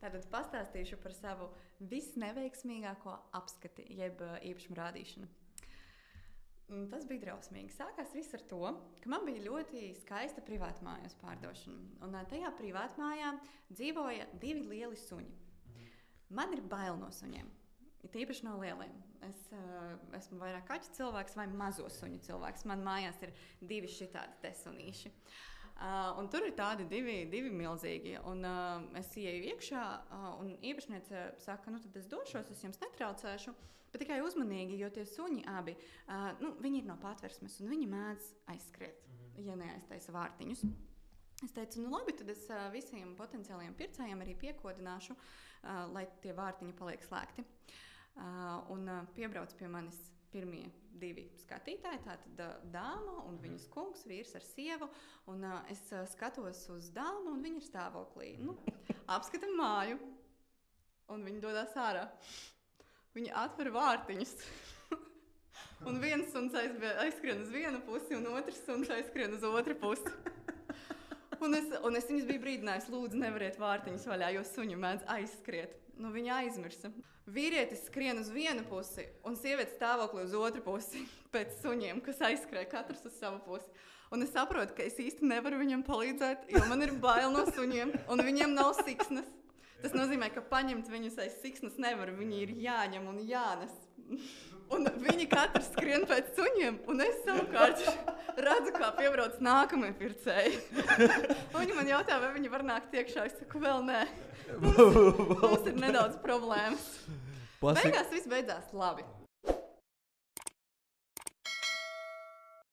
Tātad pastāstīšu par savu visneveiksmīgāko apskati, jeb īpašumu rādīšanu. Tas bija drausmīgi. Sākās viss ar to, ka man bija ļoti skaista privātmāja uz pārdošanu. Un tajā privātmājā dzīvoja 2 lieli suņi. Man ir bail no suņiem. It īpaši no lieliem. Es esmu vairāk kaķu cilvēks vai mazo suņu cilvēks. Man mājās ir 2 šitādi te sunīši. Un tur ir tādi divi milzīgi. Un es ieju iekšā, un īpašniece saka, nu tad es došos, es jums netraucēšu, bet tikai uzmanīgi, jo tie suņi abi, viņi ir no patversmes, un viņi mēdz aizskriet, ja neaiztaisa vārtiņus. Es teicu, nu labi, tad es visiem potenciālajiem pircējiem arī piekodināšu, lai tie vārtiņi paliek slēgti. Un piebrauc pie manis pirmie 2 skatītāji, tātad dāma un viņas kungs, vīrs ar sievu, un es skatos uz dāmu, un viņa ir stāvoklī. Apskatam māju, un viņa dodas ārā. Viņa atver vārtiņus, un viens suns aizskrien uz vienu pusi, un otrs suns aizskrien uz otru pusi. Un es viņus biju brīdinājis, lūdzu, nevariet vārtiņus vaļā, jo suņi mēdz aizskriet. Viņa aizmirsa. Vīrietis skrien uz vienu pusi, un sieviete stāvoklī uz otru pusi pēc suņiem, kas aizskrēja katrs uz savu pusi. Un es saprotu, ka es īsti nevaru viņam palīdzēt, jo man ir bail no suņiem, un viņiem nav siksnas. Tas nozīmē, ka paņemt viņus aiz siksnas nevar, viņi ir jāņem un jānes. Un viņi katrs skrien pēc suņiem, un es savukārt redzu, kā piebrauc nākamie pircēji. Viņi man jautā, vai viņi var nākt iekšā, es saku, vēl nē. Mums ir nedaudz problēmas. Beigās viss beidzās labi.